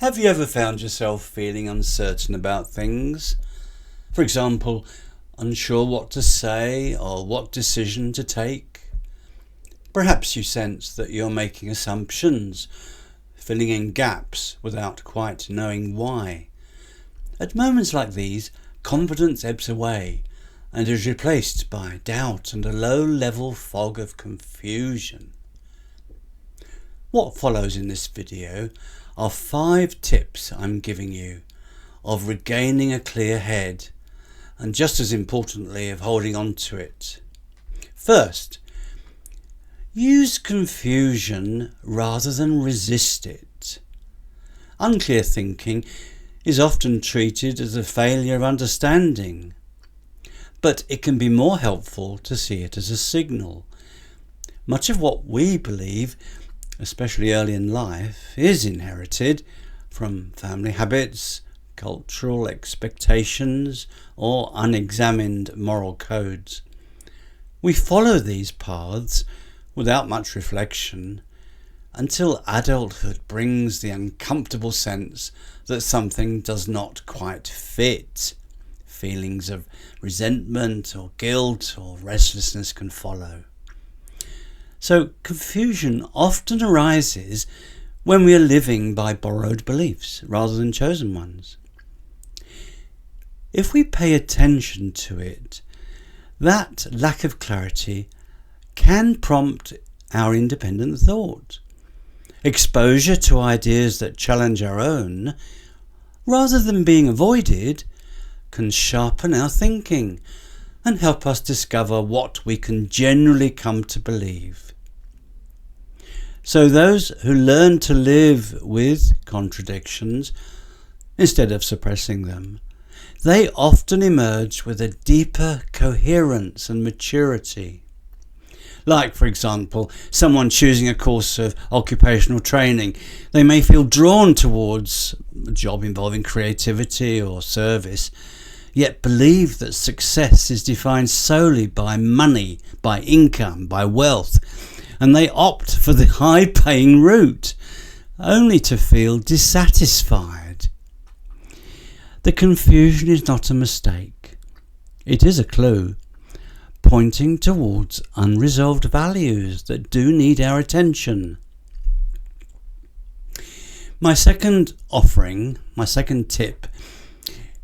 Have you ever found yourself feeling uncertain about things? For example, unsure what to say or what decision to take? Perhaps you sense that you're making assumptions, filling in gaps without quite knowing why. At moments like these, confidence ebbs away and is replaced by doubt and a low-level fog of confusion. What follows in this video are 5 tips I'm giving you of regaining a clear head and, just as importantly, of holding on to it. First, use confusion rather than resist it. Unclear thinking is often treated as a failure of understanding, but it can be more helpful to see it as a signal. Much of what we believe, especially early in life, is inherited from family habits, cultural expectations, or unexamined moral codes. We follow these paths without much reflection until adulthood brings the uncomfortable sense that something does not quite fit. Feelings of resentment or guilt or restlessness can follow. So confusion often arises when we are living by borrowed beliefs rather than chosen ones. If we pay attention to it, that lack of clarity can prompt our independent thought. Exposure to ideas that challenge our own, rather than being avoided, can sharpen our thinking and help us discover what we can generally come to believe. So those who learn to live with contradictions instead of suppressing them, they often emerge with a deeper coherence and maturity. Like, for example, someone choosing a course of occupational training. They may feel drawn towards a job involving creativity or service, yet believe that success is defined solely by money, by income, by wealth, and they opt for the high-paying route, only to feel dissatisfied. The confusion is not a mistake. It is a clue, pointing towards unresolved values that do need our attention. My second tip,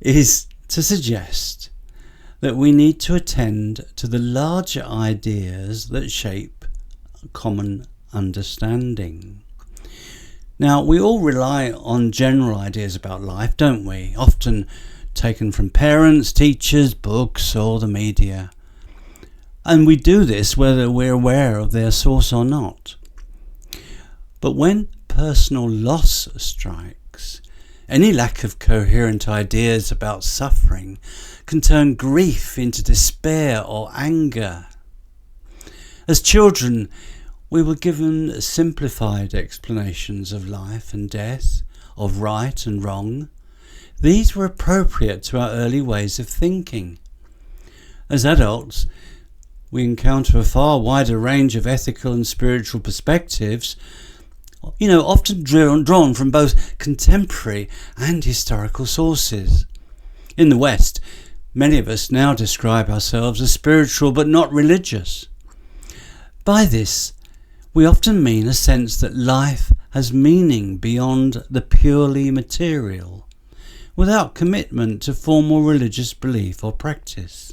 is to suggest that we need to attend to the larger ideas that shape common understanding. Now, we all rely on general ideas about life, don't we? Often taken from parents, teachers, books, or the media. And we do this whether we're aware of their source or not. But when personal loss strikes, any lack of coherent ideas about suffering can turn grief into despair or anger. As children, we were given simplified explanations of life and death, of right and wrong. These were appropriate to our early ways of thinking. As adults, we encounter a far wider range of ethical and spiritual perspectives, often drawn from both contemporary and historical sources. In the West, many of us now describe ourselves as spiritual but not religious. By this, we often mean a sense that life has meaning beyond the purely material, without commitment to formal religious belief or practice.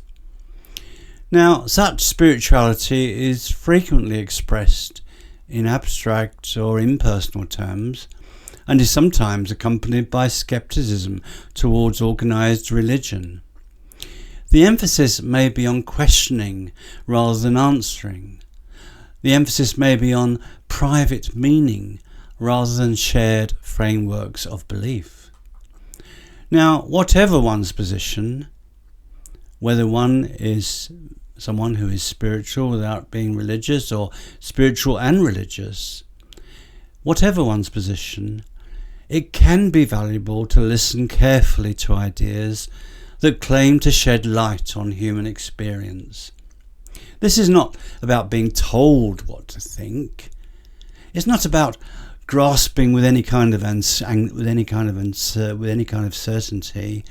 Now, such spirituality is frequently expressed in abstract or impersonal terms, and is sometimes accompanied by skepticism towards organised religion. The emphasis may be on questioning rather than answering. The emphasis may be on private meaning rather than shared frameworks of belief. Now, whatever one's position, whether one is someone who is spiritual without being religious, or spiritual and religious, whatever one's position, it can be valuable to listen carefully to ideas that claim to shed light on human experience. This is not about being told what to think. It's not about grasping with any kind of certainty,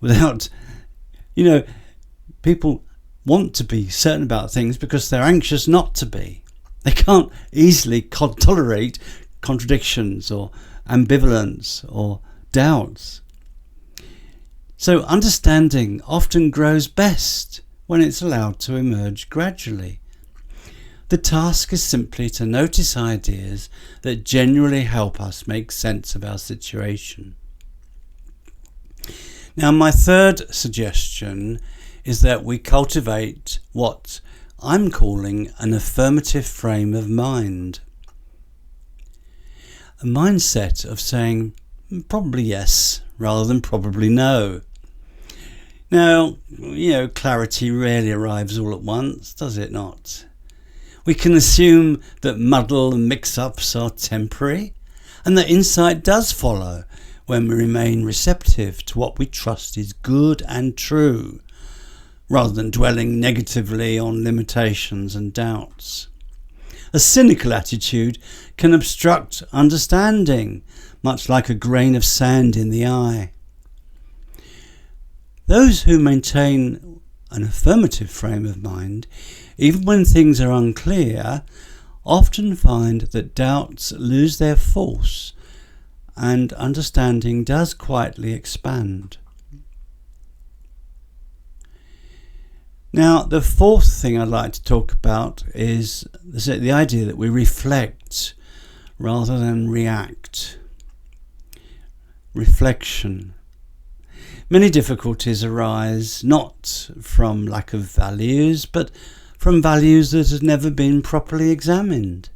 without, people want to be certain about things because they're anxious not to be. They can't easily tolerate contradictions or ambivalence or doubts. So understanding often grows best when it's allowed to emerge gradually. The task is simply to notice ideas that genuinely help us make sense of our situation. Now, my third suggestion is that we cultivate what I'm calling an affirmative frame of mind. A mindset of saying probably yes rather than probably no. Now, clarity rarely arrives all at once, does it not? We can assume that muddle and mix-ups are temporary, and that insight does follow when we remain receptive to what we trust is good and true, rather than dwelling negatively on limitations and doubts. A cynical attitude can obstruct understanding, much like a grain of sand in the eye. Those who maintain an affirmative frame of mind, even when things are unclear, often find that doubts lose their force and understanding does quietly expand. Now, the fourth thing I'd like to talk about is the idea that we reflect rather than react. Reflection. Many difficulties arise not from lack of values, but from values that have never been properly examined.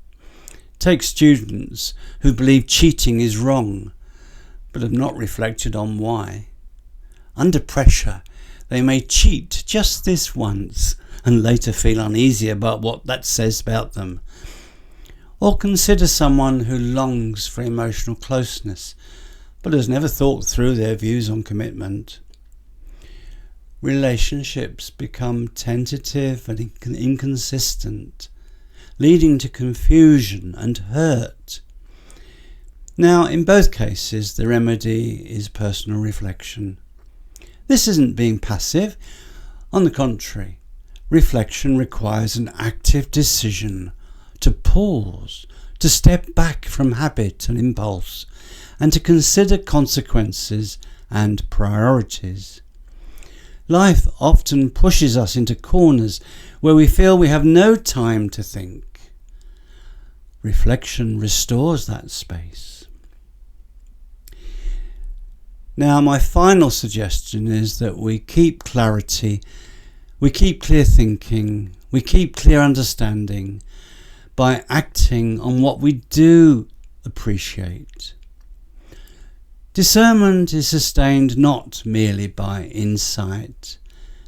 Take students who believe cheating is wrong, but have not reflected on why. Under pressure, they may cheat just this once and later feel uneasy about what that says about them. Or consider someone who longs for emotional closeness, but has never thought through their views on commitment. Relationships become tentative and inconsistent, leading to confusion and hurt. Now, in both cases, the remedy is personal reflection. This isn't being passive. On the contrary, reflection requires an active decision to pause, to step back from habit and impulse, and to consider consequences and priorities. Life often pushes us into corners where we feel we have no time to think. Reflection restores that space. Now, my final suggestion is that we keep clarity, we keep clear thinking, we keep clear understanding by acting on what we do appreciate. Discernment is sustained not merely by insight,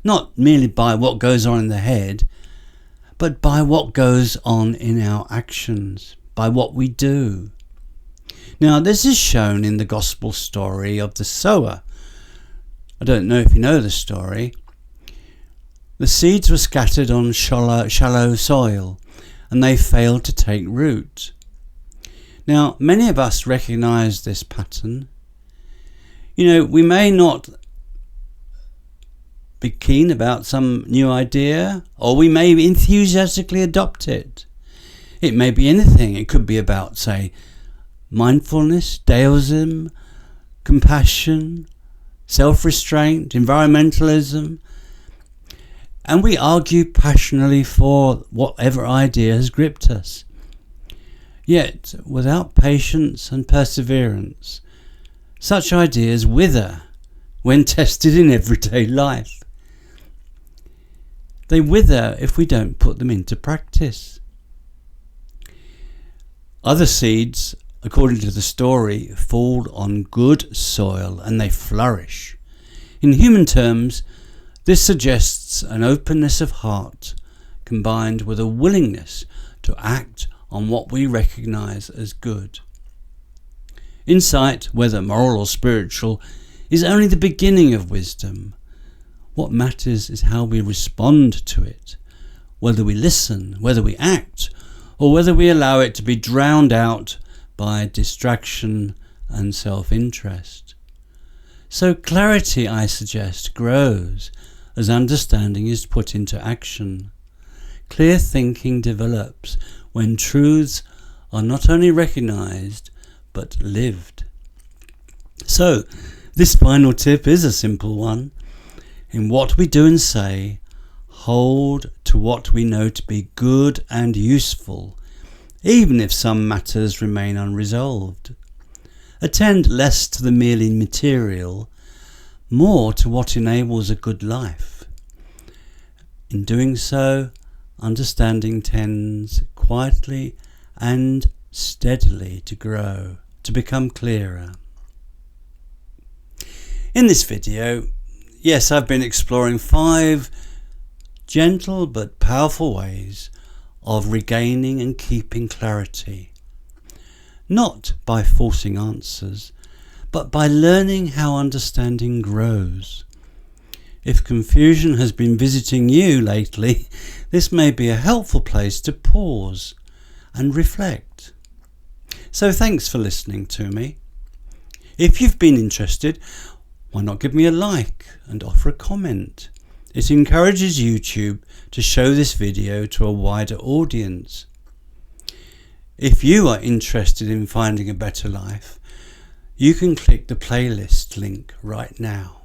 not merely by what goes on in the head, but by what goes on in our actions, by what we do. Now, this is shown in the gospel story of the sower. I don't know if you know the story. The seeds were scattered on shallow soil, and they failed to take root. Now, many of us recognise this pattern. We may not be keen about some new idea, or we may enthusiastically adopt it. It may be anything. It could be about, say, mindfulness, Taoism, compassion, self-restraint, environmentalism. And we argue passionately for whatever idea has gripped us. Yet, without patience and perseverance, such ideas wither when tested in everyday life. They wither if we don't put them into practice. Other seeds, according to the story, fall on good soil and they flourish. In human terms, this suggests an openness of heart combined with a willingness to act on what we recognise as good. Insight, whether moral or spiritual, is only the beginning of wisdom. What matters is how we respond to it, whether we listen, whether we act, or whether we allow it to be drowned out by distraction and self-interest. So clarity, I suggest, grows as understanding is put into action. Clear thinking develops when truths are not only recognised but lived. So, this final tip is a simple one. In what we do and say, hold to what we know to be good and useful, even if some matters remain unresolved. Attend less to the merely material, more to what enables a good life. In doing so, understanding tends quietly and steadily to grow, to become clearer. In this video, yes, I've been exploring 5 gentle but powerful ways of regaining and keeping clarity. Not by forcing answers, but by learning how understanding grows. If confusion has been visiting you lately, this may be a helpful place to pause and reflect. So thanks for listening to me. If you've been interested, why not give me a like and offer a comment? It encourages YouTube to show this video to a wider audience. If you are interested in finding a better life, you can click the playlist link right now.